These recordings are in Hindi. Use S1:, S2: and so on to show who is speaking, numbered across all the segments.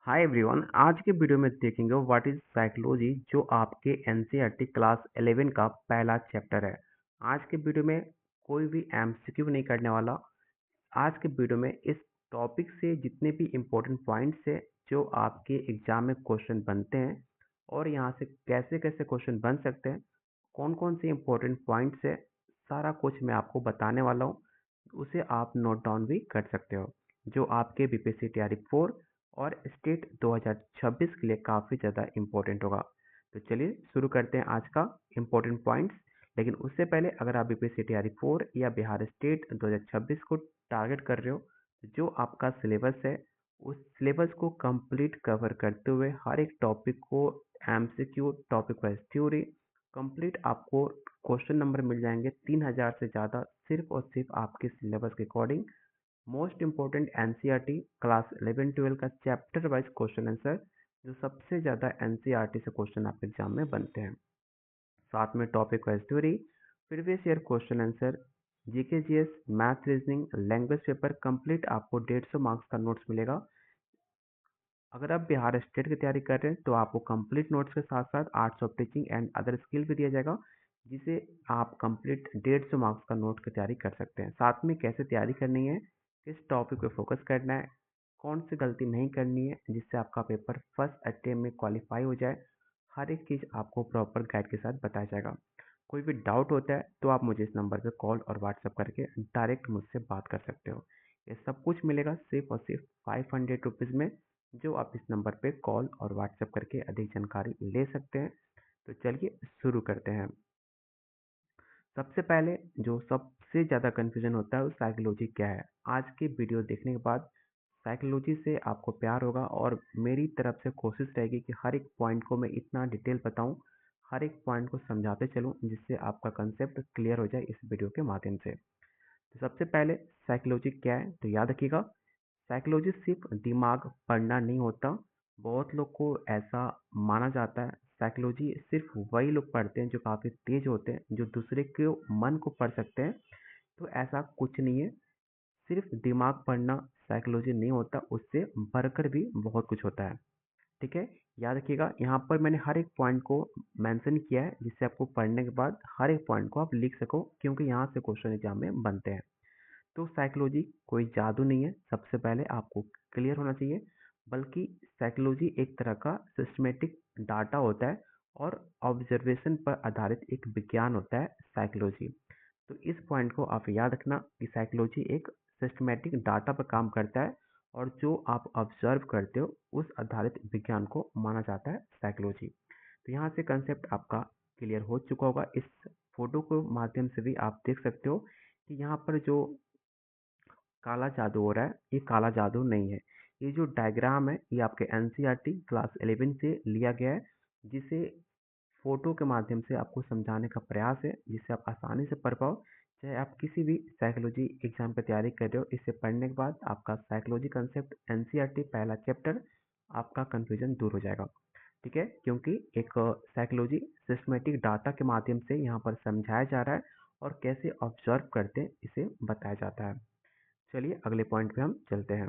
S1: Hi everyone. आज के वीडियो में देखेंगे व्हाट इज साइकोलॉजी, जो आपके एनसीईआरटी क्लास 11 का पहला चैप्टर है। आज के वीडियो में कोई भी एमसीक्यू नहीं करने वाला। आज के वीडियो में इस टॉपिक से जितने भी इम्पोर्टेंट पॉइंट्स है जो आपके एग्जाम में क्वेश्चन बनते हैं और यहाँ से कैसे कैसे क्वेश्चन बन सकते हैं, कौन कौन से इम्पोर्टेंट पॉइंट्स है, सारा कुछ मैं आपको बताने वाला हूँ। उसे आप नोट डाउन भी कर सकते हो, जो आपके बीपीएससी तैयारी 4 और स्टेट 2026 के लिए काफ़ी ज़्यादा इम्पोर्टेंट होगा। तो चलिए शुरू करते हैं आज का इम्पोर्टेंट पॉइंट्स। लेकिन उससे पहले अगर आप बीपीएससी तैयारी 4 या बिहार स्टेट 2026 को टारगेट कर रहे हो, तो जो आपका सिलेबस है उस सिलेबस को कंप्लीट कवर करते हुए हर एक टॉपिक को MCQ, topic wise theory complete आपको क्वेश्चन नंबर मिल जाएंगे 3000 से ज़्यादा, सिर्फ और सिर्फ आपके सिलेबस के according. Most important NCERT class 11-12 का चैप्टर वाइज क्वेश्चन आंसर, जो सबसे ज़्यादा एनसीईआरटी से क्वेश्चन आपके एग्जाम में बनते हैं। साथ में topic wise theory, previous year question answer, GK GS, math, reasoning, language paper complete आपको 150 मार्क्स का नोट्स मिलेगा। अगर आप बिहार स्टेट की तैयारी कर रहे हैं तो आपको कंप्लीट नोट्स के साथ साथ arts of teaching and other skill भी दिया जाएगा, जिसे आप कंप्लीट 150 मार्क्स का नोट की तैयारी कर सकते हैं। साथ में कैसे तैयारी करनी है, किस टॉपिक पे फोकस करना है, कौन सी गलती नहीं करनी है जिससे आपका पेपर फर्स्ट अटेम्प्ट में क्वालिफाई हो जाए, हर एक चीज़ आपको प्रॉपर गाइड के साथ बताया जाएगा। कोई भी डाउट होता है तो आप मुझे इस नंबर पे कॉल और व्हाट्सएप करके डायरेक्ट मुझसे बात कर सकते हो। ये सब कुछ मिलेगा सिर्फ और सिर्फ 500 रुपीज़ में, जो आप इस नंबर पे कॉल और व्हाट्सएप करके अधिक जानकारी ले सकते हैं। तो चलिए शुरू करते हैं। सबसे पहले जो सबसे ज़्यादा कन्फ्यूजन होता है वो साइकोलॉजी क्या है। आज की वीडियो देखने के बाद साइकोलॉजी से आपको प्यार होगा और मेरी तरफ से कोशिश रहेगी कि हर एक पॉइंट को मैं इतना डिटेल बताऊं, हर एक पॉइंट को समझाते चलूं, जिससे आपका कंसेप्ट क्लियर हो जाए इस वीडियो के माध्यम से। तो सबसे पहले साइकोलॉजी क्या है, तो याद रखिएगा, साइकोलॉजी सिर्फ दिमाग पढ़ना नहीं होता। बहुत लोग को ऐसा माना जाता है साइकोलॉजी सिर्फ वही लोग पढ़ते हैं जो काफ़ी तेज होते हैं, जो दूसरे के मन को पढ़ सकते हैं। तो ऐसा कुछ नहीं है, सिर्फ दिमाग पढ़ना साइकोलॉजी नहीं होता, उससे बढ़कर भी बहुत कुछ होता है। ठीक है, याद रखिएगा, यहाँ पर मैंने हर एक पॉइंट को मेंशन किया है, जिससे आपको पढ़ने के बाद हर एक पॉइंट को आप लिख सको, क्योंकि यहाँ से क्वेश्चन एग्जाम में बनते हैं। तो साइकोलॉजी कोई जादू नहीं है, सबसे पहले आपको क्लियर होना चाहिए। बल्कि साइकोलॉजी एक तरह का सिस्टमेटिक डाटा होता है और ऑब्जर्वेशन पर आधारित एक विज्ञान होता है साइकोलॉजी। तो इस पॉइंट को आप याद रखना कि साइकोलॉजी एक सिस्टमेटिक डाटा पर काम करता है और जो आप ऑब्जर्व करते हो उस आधारित विज्ञान को माना जाता है साइकोलॉजी। तो यहाँ से कंसेप्ट आपका क्लियर हो चुका होगा। इस फोटो के माध्यम से भी आप देख सकते हो कि यहाँ पर जो काला जादू हो रहा है, ये काला जादू नहीं है। ये जो डायग्राम है ये आपके एनसीईआरटी क्लास 11 से लिया गया है, जिसे फोटो के माध्यम से आपको समझाने का प्रयास है, जिससे आप आसानी से पढ़ पाओ। चाहे आप किसी भी साइकोलॉजी एग्जाम की तैयारी कर रहे हो, इसे पढ़ने के बाद आपका साइकोलॉजी कंसेप्ट एनसीईआरटी पहला चैप्टर आपका कंफ्यूजन दूर हो जाएगा। ठीक है, क्योंकि एक साइकोलॉजी सिस्टमेटिक डाटा के माध्यम से यहाँ पर समझाया जा रहा है और कैसे ऑब्जर्व करते हैं इसे बताया जाता है। चलिए अगले पॉइंट पे हम चलते हैं।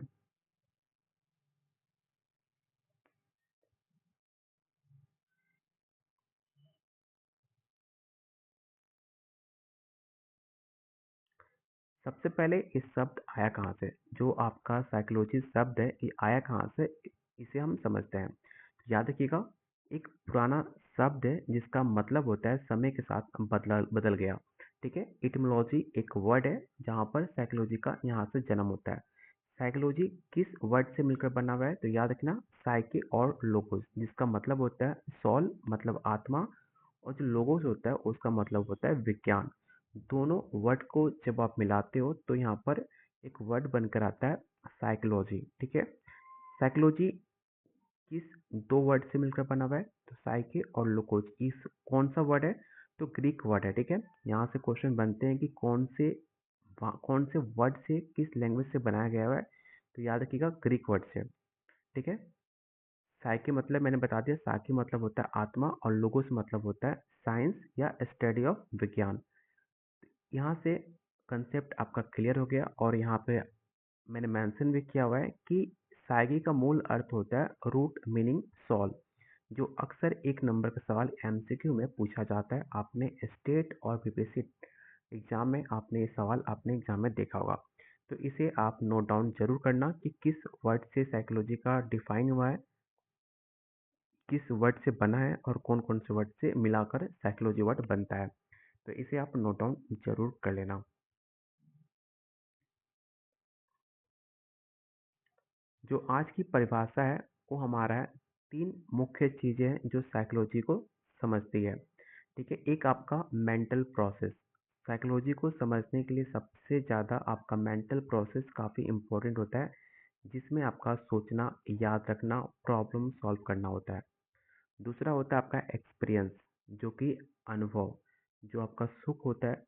S1: सबसे पहले ये शब्द आया कहाँ से, जो आपका साइकोलॉजी शब्द है ये आया कहाँ से, इसे हम समझते हैं। तो याद रखिएगा, एक पुराना शब्द है जिसका मतलब होता है समय के साथ बदल बदल गया। ठीक है, इटिमोलॉजी एक वर्ड है जहाँ पर साइकोलॉजी का यहाँ से जन्म होता है। साइकोलॉजी किस वर्ड से मिलकर बना हुआ है, तो याद रखना, साइके और लोगोस, जिसका मतलब होता है सोल मतलब आत्मा, और जो लोगोस होता है उसका मतलब होता है विज्ञान। दोनों वर्ड को जब आप मिलाते हो तो यहाँ पर एक वर्ड बनकर आता है साइकोलॉजी। ठीक है, साइकोलॉजी किस दो वर्ड से मिलकर बना हुआ है, तो साइके और लोकोस। इस कौन सा वर्ड है, तो ग्रीक वर्ड है। ठीक है, यहाँ से क्वेश्चन बनते हैं कि कौन से वर्ड से किस लैंग्वेज से बनाया गया है, तो याद रखिएगा ग्रीक वर्ड से। ठीक है, साइकी मतलब मैंने बता दिया, साइकी मतलब होता है आत्मा और लोगोस मतलब होता है साइंस या स्टडी ऑफ विज्ञान। यहाँ से कंसेप्ट आपका क्लियर हो गया और यहाँ पे मैंने मेंशन भी किया हुआ है कि साइकी का मूल अर्थ होता है रूट मीनिंग सॉल्व, जो अक्सर एक नंबर का सवाल एमसीक्यू में पूछा जाता है। आपने स्टेट और बीपीएससी एग्जाम में आपने ये सवाल अपने एग्जाम में देखा होगा। तो इसे आप नोट डाउन जरूर करना कि किस वर्ड से साइकोलॉजी का डिफाइन हुआ है, किस वर्ड से बना है और कौन कौन से वर्ड से मिलाकर साइकोलॉजी वर्ड बनता है। तो इसे आप नोट डाउन जरूर कर लेना। जो आज की परिभाषा है वो हमारा है, तीन मुख्य चीजें हैं जो साइकोलॉजी को समझती है। ठीक है, एक आपका मेंटल प्रोसेस। साइकोलॉजी को समझने के लिए सबसे ज़्यादा आपका मेंटल प्रोसेस काफ़ी इम्पोर्टेंट होता है, जिसमें आपका सोचना, याद रखना, प्रॉब्लम सॉल्व करना होता है। दूसरा होता है आपका एक्सपीरियंस, जो कि अनुभव, जो आपका सुख होता है,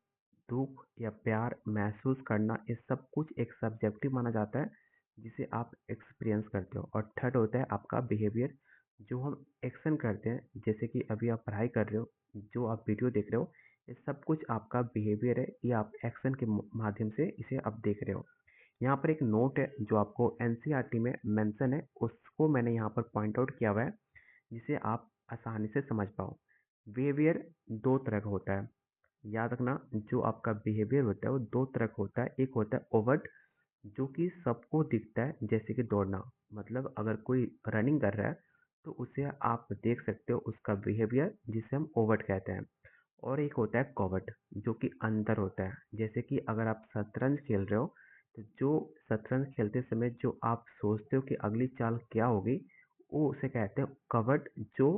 S1: दुख या प्यार महसूस करना, ये सब कुछ एक सब्जेक्टिव माना जाता है, जिसे आप एक्सपीरियंस करते हो। और थर्ड होता है आपका बिहेवियर, जो हम एक्शन करते हैं, जैसे कि अभी आप पढ़ाई कर रहे हो, जो आप वीडियो देख रहे हो, ये सब कुछ आपका बिहेवियर है, ये आप एक्शन के माध्यम से इसे आप देख रहे हो। यहाँ पर एक नोट है जो आपको एनसीईआरटी में मेंशन है, उसको मैंने यहाँ पर पॉइंट आउट किया हुआ है, जिसे आप आसानी से समझ पाओ। बिहेवियर दो तरह का होता है, याद रखना। जो आपका बिहेवियर होता है वो दो तरह का होता है। एक होता है ओवर्ट, जो कि सबको दिखता है, जैसे कि दौड़ना। मतलब अगर कोई रनिंग कर रहा है तो उसे आप देख सकते हो, उसका बिहेवियर, जिसे हम ओवर्ट कहते हैं। और एक होता है कॉवर्ट, जो कि अंदर होता है। जैसे कि अगर आप शतरंज खेल रहे हो, तो जो शतरंज खेलते समय जो आप सोचते हो कि अगली चाल क्या होगी, वो उसे कहते हैं कवर्ट। जो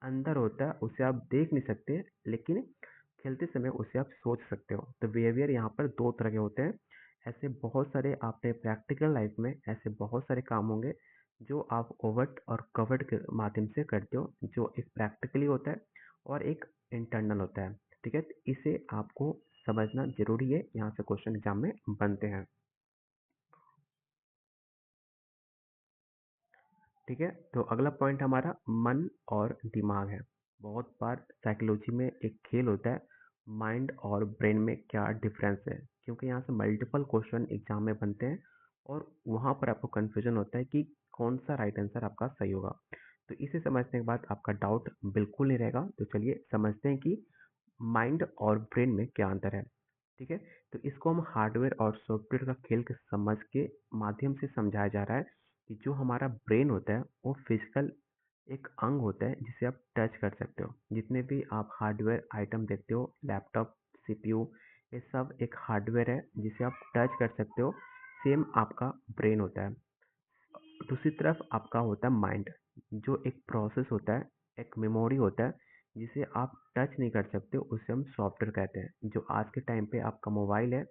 S1: अंदर होता है उसे आप देख नहीं सकते, लेकिन खेलते समय उसे आप सोच सकते हो। तो बिहेवियर यहाँ पर दो तरह के होते हैं। ऐसे बहुत सारे आपने प्रैक्टिकल लाइफ में ऐसे बहुत सारे काम होंगे जो आप ओवर्ट और कवर्ट के माध्यम से करते हो, जो एक प्रैक्टिकली होता है और एक इंटरनल होता है। ठीक है, तो इसे आपको समझना जरूरी है, यहाँ से क्वेश्चन एग्जाम में बनते हैं। ठीक है, तो अगला पॉइंट हमारा मन और दिमाग है। बहुत बार साइकोलॉजी में एक खेल होता है, माइंड और ब्रेन में क्या डिफरेंस है, क्योंकि यहाँ से मल्टीपल क्वेश्चन एग्जाम में बनते हैं और वहाँ पर आपको कन्फ्यूजन होता है कि कौन सा राइट आंसर आपका सही होगा। तो इसे समझने के बाद आपका डाउट बिल्कुल नहीं रहेगा। तो चलिए समझते हैं कि माइंड और ब्रेन में क्या अंतर है। ठीक है, तो इसको हम हार्डवेयर और सॉफ्टवेयर का खेल के समझ के माध्यम से समझाया जा रहा है कि जो हमारा ब्रेन होता है वो फिजिकल एक अंग होता है, जिसे आप टच कर सकते हो। जितने भी आप हार्डवेयर आइटम देखते हो, लैपटॉप, सीपीयू, ये सब एक हार्डवेयर है जिसे आप टच कर सकते हो। सेम आपका ब्रेन होता है। दूसरी तरफ आपका होता है माइंड, जो एक प्रोसेस होता है, एक मेमोरी होता है, जिसे आप टच नहीं कर सकते, उसे हम सॉफ्टवेयर कहते हैं। जो आज के टाइम पे आपका मोबाइल है,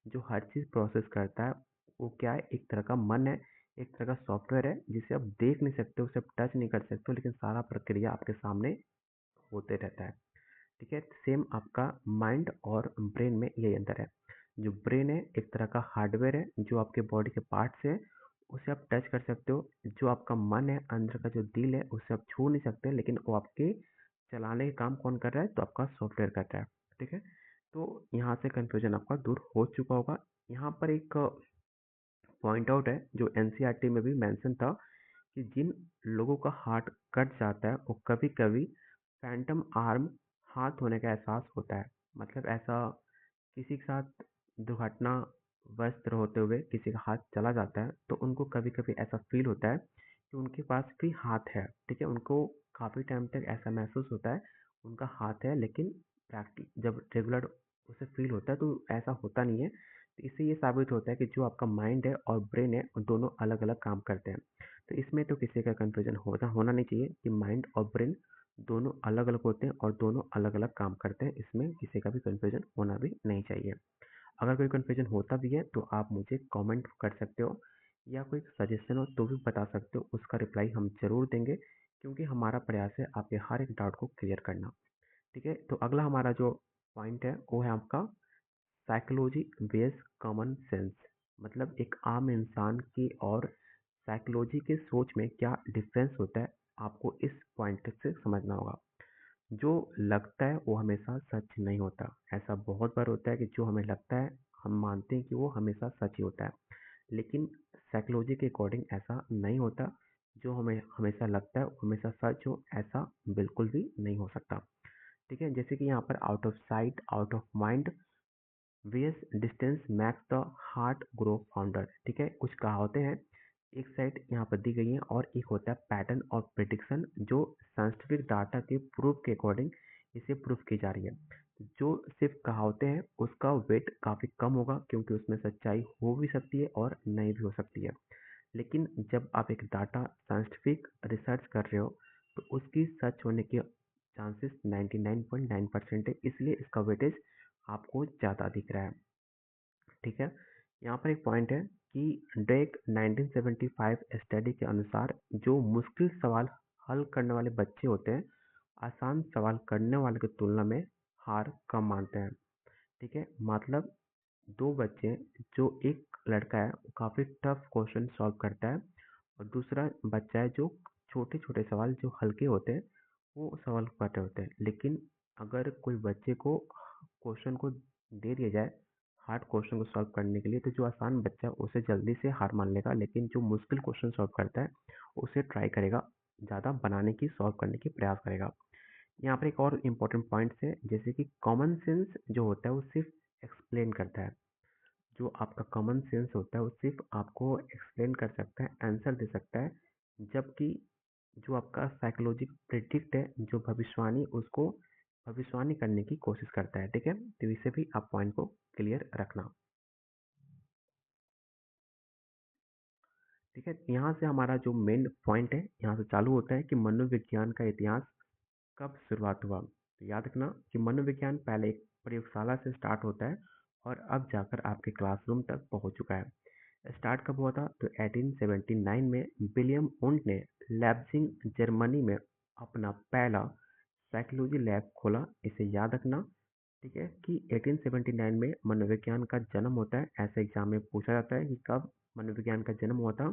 S1: जो हर चीज़ प्रोसेस करता है, वो क्या है, एक तरह का मन है, एक तरह का सॉफ्टवेयर है, जिसे आप देख नहीं सकते, उसे आप टच नहीं कर सकते, लेकिन सारा प्रक्रिया आपके सामने होते रहता है। ठीक है, सेम आपका माइंड और ब्रेन में यही अंतर है। जो ब्रेन है एक तरह का हार्डवेयर है, जो आपके बॉडी के पार्ट्स है, उसे आप टच कर सकते हो। जो आपका मन है, अंदर का जो दिल है, उसे आप छू नहीं सकते, लेकिन वो आपके चलाने का काम कौन कर रहा है, तो आपका सॉफ्टवेयर कर रहा है। ठीक है, तो यहाँ से कंफ्यूजन आपका दूर हो चुका होगा। यहाँ पर एक पॉइंट आउट है जो एनसीईआरटी में भी मेंशन था, कि जिन लोगों का हार्ट कट जाता है वो कभी कभी फैंटम आर्म हाथ होने का एहसास होता है। मतलब ऐसा किसी के साथ दुर्घटना वस्त होते हुए किसी का हाथ चला जाता है, तो उनको कभी कभी ऐसा फील होता है कि उनके पास भी हाथ है। ठीक है, उनको काफ़ी टाइम तक ऐसा महसूस होता है उनका हाथ है, लेकिन प्रैक्टिस जब रेगुलर उसे फील होता है तो ऐसा होता नहीं है। तो इससे ये साबित होता है कि जो आपका माइंड है और ब्रेन है, वो दोनों अलग अलग काम करते हैं। तो इसमें तो किसी का कंफ्यूजन होना नहीं चाहिए कि माइंड और ब्रेन दोनों अलग अलग होते हैं और दोनों अलग अलग काम करते हैं। इसमें किसी का भी कंफ्यूजन होना भी नहीं चाहिए। अगर कोई कंफ्यूजन होता भी है तो आप मुझे कमेंट कर सकते हो, या कोई सजेशन हो तो भी बता सकते हो, उसका रिप्लाई हम जरूर देंगे, क्योंकि हमारा प्रयास है आपके हर एक डाउट को क्लियर करना। ठीक है, तो अगला हमारा जो पॉइंट है वो है आपका साइकोलॉजी बेस्ड कॉमन सेंस। मतलब एक आम इंसान की और साइकोलॉजी के सोच में क्या डिफरेंस होता है, आपको इस पॉइंट से समझना होगा। जो लगता है वो हमेशा सच नहीं होता। ऐसा बहुत बार होता है कि जो हमें लगता है हम मानते हैं कि वो हमेशा सच ही होता है। लेकिन साइकोलॉजी के अकॉर्डिंग ऐसा नहीं होता। जो हमें हमेशा लगता है हमेशा सच हो, ऐसा बिल्कुल भी नहीं हो सकता। ठीक है, जैसे कि यहाँ पर out of sight out of mind whereas distance makes the heart grow fonder. ठीक है, कुछ कहावतें हैं, एक साइड यहाँ पर दी गई है और एक होता है पैटर्न और प्रिडिक्शन, जो साइंटिफिक डाटा के प्रूफ के अकॉर्डिंग इसे प्रूफ की जा रही है। जो सिर्फ कहावतें हैं उसका वेट काफ़ी कम होगा, क्योंकि उसमें सच्चाई हो भी सकती है और नहीं भी हो सकती है। लेकिन जब आप एक डाटा साइंटिफिक रिसर्च कर रहे हो तो उसकी सच होने के चांसेस 99.9% है, इसलिए इसका वेटेज आपको ज़्यादा दिख रहा है। ठीक है, यहाँ पर एक पॉइंट है कि ड्रेक 1975 स्टडी के अनुसार जो मुश्किल सवाल हल करने वाले बच्चे होते हैं आसान सवाल करने वाले की तुलना में हार कम मानते हैं। ठीक है, मतलब दो बच्चे हैं, जो एक लड़का है वो काफ़ी टफ क्वेश्चन सॉल्व करता है और दूसरा बच्चा है जो छोटे छोटे सवाल जो हल्के होते हैं वो सवाल कर रहे होते हैं। लेकिन अगर कोई बच्चे को क्वेश्चन को दे दिया जाए हार्ड क्वेश्चन को सॉल्व करने के लिए, तो जो आसान बच्चा है उसे जल्दी से हार मान लेगा, लेकिन जो मुश्किल क्वेश्चन सॉल्व करता है उसे ट्राई करेगा, ज़्यादा बनाने की सॉल्व करने की प्रयास करेगा। यहाँ पर एक और इम्पोर्टेंट पॉइंट्स है, जैसे कि कॉमन सेंस जो होता है वो सिर्फ एक्सप्लेन करता है। जो आपका कॉमन सेंस होता है वो सिर्फ आपको एक्सप्लेन कर सकता है, आंसर दे सकता है, जबकि जो आपका साइकोलॉजी प्रिडिक्ट है, जो भविष्यवाणी, उसको भविष्यवाणी करने की कोशिश करता है। ठीक है, तो इसे भी आप पॉइंट को क्लियर रखना। ठीक है, यहाँ से हमारा जो मेन पॉइंट है यहाँ से चालू होता है कि मनोविज्ञान का इतिहास कब शुरुआत हुआ। तो याद रखना कि मनोविज्ञान पहले एक प्रयोगशाला से स्टार्ट होता है और अब जाकर आपके क्लासरूम तक पहुंच चुका है। स्टार्ट कब हुआ था? तो 1879 में विलियम वुंड ने लैप्जिंग जर्मनी में अपना पहला साइकोलॉजी लैब खोला। इसे याद रखना। ठीक है कि 1879 में मनोविज्ञान का जन्म होता है। ऐसे एग्जाम में पूछा जाता है कि कब मनोविज्ञान का जन्म हुआ था,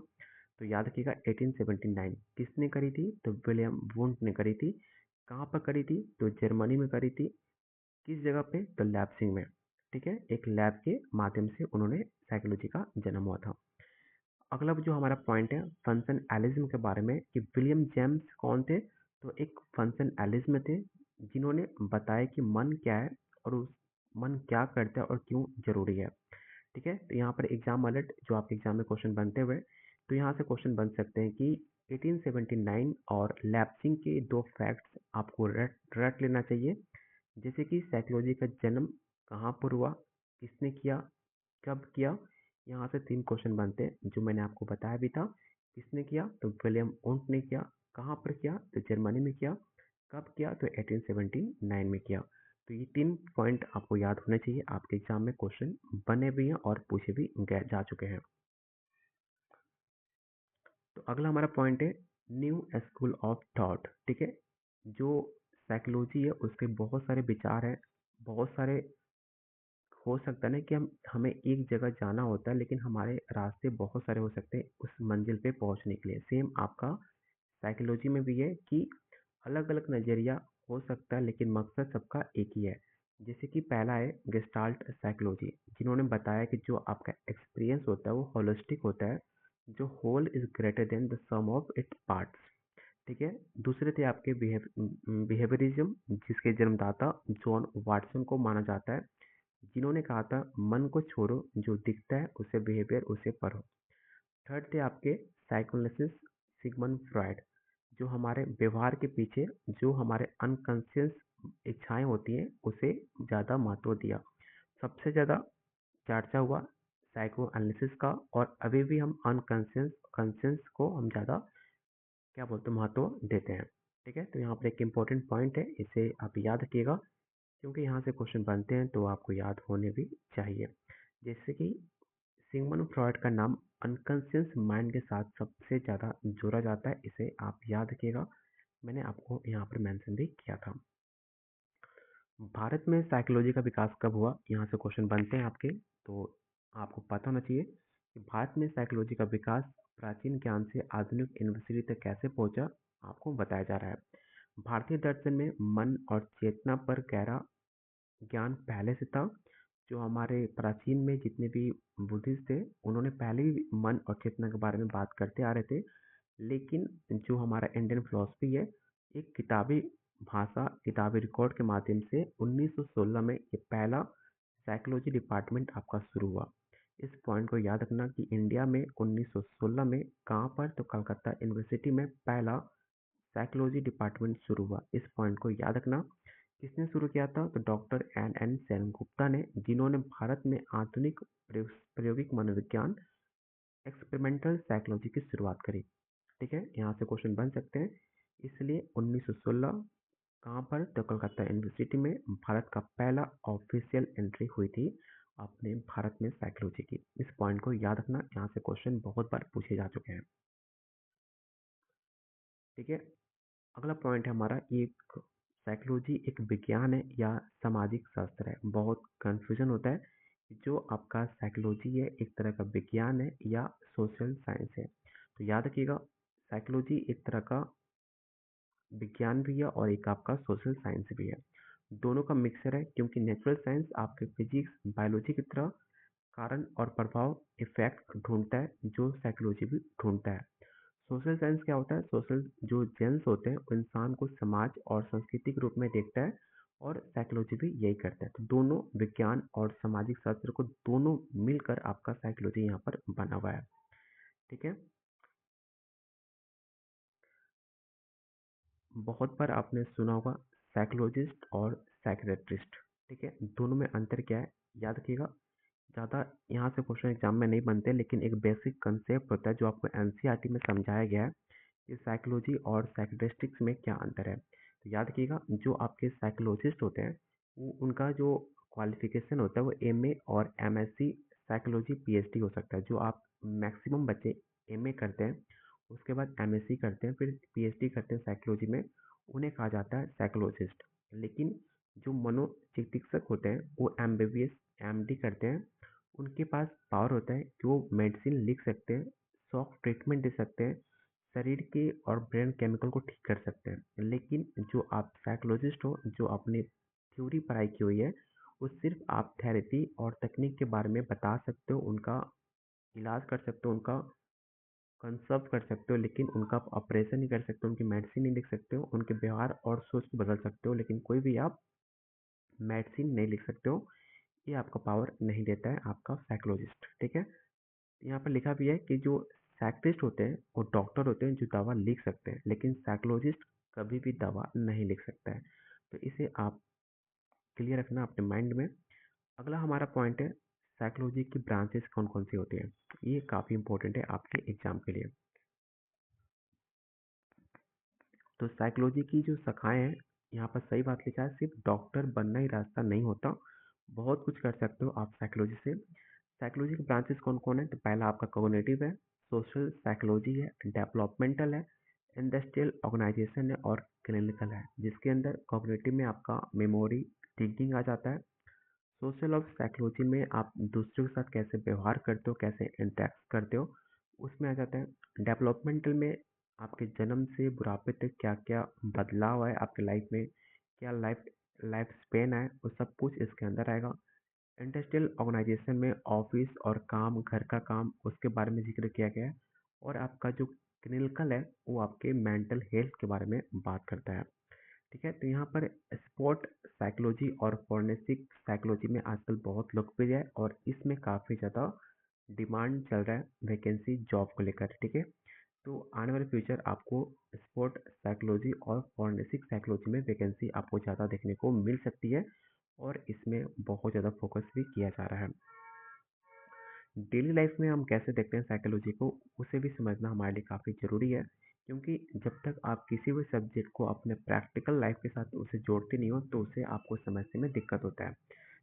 S1: तो याद रखिएगा 1879। किसने करी थी? तो विलियम वुंड ने करी थी। कहाँ पर करी थी? तो जर्मनी में करी थी। किस जगह पे? तो लैप्सिंग में। ठीक है, एक लैब के माध्यम से उन्होंने साइकोलॉजी का जन्म हुआ था। अगला जो हमारा पॉइंट है फंक्शन एलिज्म के बारे में, कि विलियम जेम्स कौन थे? तो एक फंक्शन एलिज्म थे, जिन्होंने बताया कि मन क्या है और उस मन क्या करता है और क्यों जरूरी है। ठीक है, तो यहाँ पर एग्जाम अलर्ट, जो आपके एग्जाम में क्वेश्चन बनते हुए, तो यहाँ से क्वेश्चन बन सकते हैं कि 1879 और लैप्सिंग के दो फैक्ट्स आपको रट रट लेना चाहिए। जैसे कि साइकोलॉजी का जन्म कहाँ पर हुआ, किसने किया, कब किया। यहाँ से तीन क्वेश्चन बनते हैं, जो मैंने आपको बताया भी था। किसने किया? तो विलियम वुंट ने किया। कहाँ पर किया? तो जर्मनी में किया। कब किया? तो 1879 में किया। तो ये तीन पॉइंट आपको याद होने चाहिए, आपके एग्जाम में क्वेश्चन बने भी हैं और पूछे भी गए जा चुके हैं। तो अगला हमारा पॉइंट है न्यू स्कूल ऑफ थॉट। ठीक है, जो साइकोलॉजी है उसके बहुत सारे विचार हैं, बहुत सारे, हो सकता है ना कि हमें एक जगह जाना होता है, लेकिन हमारे रास्ते बहुत सारे हो सकते हैं उस मंजिल पे पहुंचने के लिए। सेम आपका साइकोलॉजी में भी है कि अलग अलग नज़रिया हो सकता है, लेकिन मकसद सबका एक ही है। जैसे कि पहला है गेस्टाल्ट साइकोलॉजी, जिन्होंने बताया कि जो आपका एक्सपीरियंस होता है वो होलिस्टिक होता है, जो whole is greater than the sum of its parts. ठीक है, दूसरे थे आपके बिहेवियरिज्म, जिसके जन्मदाता जॉन वाटसन को माना जाता है, जिन्होंने कहा था मन को छोड़ो, जो दिखता है उसे बिहेवियर उसे पढ़ो। थर्ड थे आपके साइकोएनालिसिस, सिगमंड फ्रॉइड, जो हमारे व्यवहार के पीछे जो हमारे अनकॉन्शियस इच्छाएं होती हैं उसे ज़्यादा महत्व दिया। सबसे ज़्यादा चर्चा हुआ साइको एनालिसिस का, और अभी भी हम अनकॉन्शियस कॉन्शियस को हम ज़्यादा क्या बोलते हैं महत्व देते हैं। ठीक है, तो यहाँ पर एक इम्पोर्टेंट पॉइंट है, इसे आप याद रखिएगा, क्योंकि यहाँ से क्वेश्चन बनते हैं तो आपको याद होने भी चाहिए। जैसे कि सिगमंड फ्रॉइड का नाम अनकॉन्शियस माइंड के साथ सबसे ज़्यादा जोड़ा जाता है, इसे आप याद रखिएगा, मैंने आपको यहाँ पर मेंशन भी किया था। भारत में साइकोलॉजी का विकास कब हुआ, यहाँ से क्वेश्चन बनते हैं आपके, तो आपको पता होना चाहिए कि भारत में साइकोलॉजी का विकास प्राचीन ज्ञान से आधुनिक यूनिवर्सिटी तक कैसे पहुंचा, आपको बताया जा रहा है। भारतीय दर्शन में मन और चेतना पर गहरा ज्ञान पहले से था, जो हमारे प्राचीन में जितने भी बुद्धिस्ट थे, उन्होंने पहले ही मन और चेतना के बारे में बात करते आ रहे थे। लेकिन जो हमारा इंडियन फिलॉसफी है, एक किताबी भाषा, किताबी रिकॉर्ड के माध्यम से 1916 में ये पहला साइकोलॉजी डिपार्टमेंट आपका शुरू हुआ। इस पॉइंट को याद रखना कि इंडिया में 1916 में कहाँ पर, तो कलकत्ता यूनिवर्सिटी में पहला साइकोलॉजी डिपार्टमेंट शुरू हुआ। इस पॉइंट को याद रखना। किसने शुरू किया था, तो डॉक्टर एन सेनगुप्ता ने, जिन्होंने भारत में आधुनिक प्रायोगिक मनोविज्ञान एक्सपेरिमेंटल साइकोलॉजी की शुरुआत करी। ठीक है, यहाँ से क्वेश्चन बन सकते हैं। इसलिए 1916 कहाँ पर, तो कलकत्ता यूनिवर्सिटी में भारत का पहला ऑफिशियल एंट्री हुई थी अपने भारत में साइकोलॉजी की। इस पॉइंट को याद रखना, यहाँ से क्वेश्चन बहुत बार पूछे जा चुके हैं। ठीक है, अगला पॉइंट है हमारा, एक साइकोलॉजी एक विज्ञान है या सामाजिक शास्त्र है। बहुत कंफ्यूजन होता है। जो आपका साइकोलॉजी है एक तरह का विज्ञान है या सोशल साइंस है। तो याद रखिएगा, साइकोलॉजी एक तरह का विज्ञान भी है और एक आपका सोशल साइंस भी है। दोनों का मिक्सर है, क्योंकि नेचुरल साइंस आपके फिजिक्स बायोलॉजी की तरह कारण और प्रभाव इफेक्ट ढूंढता है, जो साइकोलॉजी भी ढूंढता है। सोशल साइंस क्या होता है, सोशल जो जेंस होते हैं वो इंसान को समाज और संस्कृति के रूप में देखता है, और साइकोलॉजी भी यही करता है। तो दोनों विज्ञान और सामाजिक शास्त्र को दोनों मिलकर आपका साइकोलॉजी यहाँ पर बना हुआ है। ठीक है, बहुत बार आपने सुना होगा साइकोलॉजिस्ट और साइकियाट्रिस्ट। ठीक है, दोनों में अंतर क्या है, याद रखिएगा। ज़्यादा यहाँ से क्वेश्चन एग्जाम में नहीं बनते, लेकिन एक बेसिक कंसेप्ट होता है जो आपको एनसीईआरटी में समझाया गया है कि साइकोलॉजी और साइकियाट्रिस्टिक्स में क्या अंतर है। तो याद रखिएगा, जो आपके साइकोलॉजिस्ट होते हैं वो उनका जो क्वालिफिकेशन होता है वो एमए और एमएससी साइकोलॉजी पीएचडी हो सकता है। जो आप मैक्सिमम बच्चे एमए करते हैं, उसके बाद एमएससी करते हैं, फिर पीएचडी करते हैं साइकोलॉजी में, उन्हें कहा जाता है साइकोलॉजिस्ट। लेकिन जो मनोचिकित्सक होते हैं वो एमबीबीएस एमडी करते हैं। उनके पास पावर होता है कि वो मेडिसिन लिख सकते हैं, सॉफ्ट ट्रीटमेंट दे सकते हैं, शरीर के और ब्रेन केमिकल को ठीक कर सकते हैं। लेकिन जो आप साइकोलॉजिस्ट हो, जो आपने थ्योरी पढ़ाई की हुई है, वो सिर्फ आप थेरेपी और तकनीक के बारे में बता सकते हो, उनका इलाज कर सकते हो, उनका कंसर्व कर सकते हो, लेकिन उनका आप ऑपरेशन नहीं कर सकते, उनकी मेडिसिन नहीं लिख सकते हो, उनके व्यवहार और सोच को बदल सकते हो, लेकिन कोई भी आप मेडिसिन नहीं लिख सकते हो। ये आपका पावर नहीं देता है आपका साइकोलॉजिस्ट। ठीक है, यहाँ पर लिखा भी है कि जो साइकियाट्रिस्ट होते हैं वो डॉक्टर होते हैं जो दवा लिख सकते हैं, लेकिन साइकोलॉजिस्ट कभी भी दवा नहीं लिख सकता है। तो इसे आप क्लियर रखना अपने माइंड में। अगला हमारा पॉइंट है, साइकोलॉजी की ब्रांचेस कौन कौन सी होती हैं। ये काफ़ी इंपॉर्टेंट है आपके एग्जाम के लिए। तो साइकोलॉजी की जो शाखाएं हैं, यहाँ पर सही बात लिखा है, सिर्फ डॉक्टर बनना ही रास्ता नहीं होता, बहुत कुछ कर सकते हो आप साइकोलॉजी से। साइकोलॉजी के ब्रांचेस कौन कौन है, तो पहला आपका कॉग्निटिव है, सोशल साइकोलॉजी है, डेवलपमेंटल है, इंडस्ट्रियल ऑर्गेनाइजेशन है और क्लिनिकल है। जिसके अंदर कॉग्निटिव में आपका मेमोरी थिंकिंग आ जाता है। सोशल और साइकोलॉजी में आप दूसरों के साथ कैसे व्यवहार करते हो, कैसे इंटरेक्ट करते हो, उसमें आ जाता है। डेवलपमेंटल में आपके जन्म से बुढ़ापे तक क्या क्या बदलाव है आपके लाइफ में, क्या लाइफ लाइफ स्पेन है, वो सब कुछ इसके अंदर आएगा। इंडस्ट्रियल ऑर्गेनाइजेशन में ऑफिस और काम, घर का काम, उसके बारे में जिक्र किया गया है। और आपका जो क्लिनिकल है वो आपके मेंटल हेल्थ के बारे में बात करता है। ठीक है, तो यहाँ पर स्पोर्ट साइकोलॉजी और फोरेंसिक साइकोलॉजी में आजकल बहुत लोकप्रिय है, और इसमें काफ़ी ज़्यादा डिमांड चल रहा है वैकेंसी जॉब को लेकर। ठीक है, तो आने वाले फ्यूचर आपको स्पोर्ट साइकोलॉजी और फोरेंसिक साइकोलॉजी में वैकेंसी आपको ज़्यादा देखने को मिल सकती है, और इसमें बहुत ज़्यादा फोकस भी किया जा रहा है। डेली लाइफ में हम कैसे देखते हैं साइकोलॉजी को, उसे भी समझना हमारे लिए काफ़ी ज़रूरी है। क्योंकि जब तक आप किसी भी सब्जेक्ट को अपने प्रैक्टिकल लाइफ के साथ उसे जोड़ते नहीं हो, तो उसे आपको समझने में दिक्कत होता है।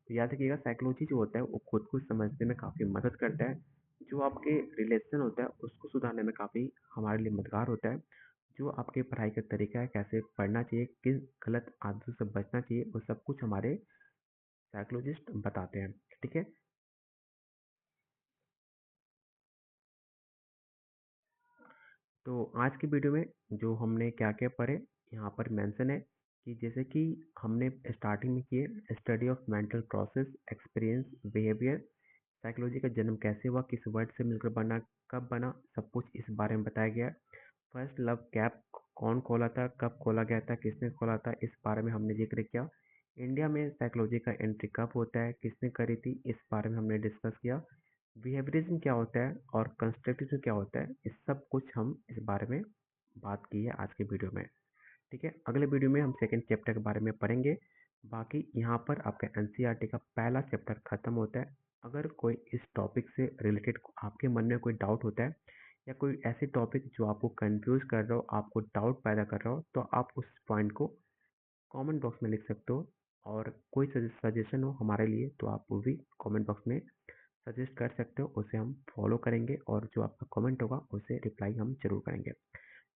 S1: तो याद रखिएगा, साइकोलॉजी जो होता है वो खुद को समझने में काफ़ी मदद करता है। जो आपके रिलेशन होता है उसको सुधारने में काफ़ी हमारे लिए मददगार होता है। जो आपके पढ़ाई का तरीका है, कैसे पढ़ना चाहिए, किस गलत आदतों से बचना चाहिए, वो सब कुछ हमारे साइकोलॉजिस्ट बताते हैं। ठीक है, तो आज की वीडियो में जो हमने क्या क्या पढ़े, यहाँ पर मेंशन है कि जैसे कि हमने स्टार्टिंग में किए study of mental process, experience, behaviour, psychology का जन्म कैसे हुआ, किस वर्ड से मिलकर बना, कब बना, सब कुछ इस बारे में बताया गया है। फर्स्ट लव गैप कौन खोला था, कब खोला गया था, किसने खोला था, इस बारे में हमने जिक्र किया। इंडिया में साइकोलॉजी का एंट्री कब होता है, किसने करी थी, इस बारे में हमने डिस्कस किया। बिहेवियरिज्म क्या होता है और कंस्ट्रक्टिविज्म क्या होता है, इस सब कुछ हम इस बारे में बात की है आज के वीडियो में। ठीक है, अगले वीडियो में हम सेकंड चैप्टर के बारे में पढ़ेंगे। बाकी यहाँ पर आपका एनसीईआरटी का पहला चैप्टर खत्म होता है। अगर कोई इस टॉपिक से रिलेटेड आपके मन में कोई डाउट होता है या कोई ऐसे टॉपिक जो आपको कंफ्यूज कर रहा हो, आपको डाउट पैदा कर रहा हो, तो आप उस पॉइंट को कमेंट बॉक्स में लिख सकते हो। और कोई सजेशन हो हमारे लिए तो आप वो भी कमेंट बॉक्स में सजेस्ट कर सकते हो, उसे हम फॉलो करेंगे और जो आपका कमेंट होगा उसे रिप्लाई हम जरूर करेंगे।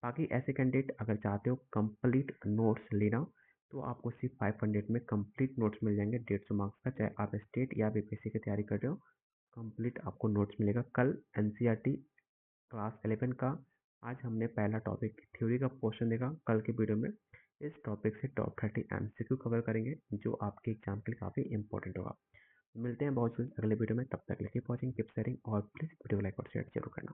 S1: बाकी ऐसे कैंडिडेट अगर चाहते हो कंप्लीट नोट्स लेना तो आपको सिर्फ 500 में कंप्लीट नोट्स मिल जाएंगे 150 मार्क्स का, चाहे आप स्टेट या बीपीएससी की तैयारी कर रहे हो, कंप्लीट आपको नोट्स मिलेगा। कल एनसीईआरटी क्लास 11 का आज हमने पहला टॉपिक थ्योरी का पोर्शन देखा। कल के वीडियो में इस टॉपिक से टॉप 30 एमसीक्यू कवर करेंगे जो आपके एग्जाम के लिए काफ़ी इंपॉर्टेंट होगा। मिलते हैं बहुत जल्द अगले वीडियो में, तब तक के लिए कीप वॉचिंग, कीप शेयरिंग और प्लीज़ वीडियो लाइक और शेयर जरूर करना।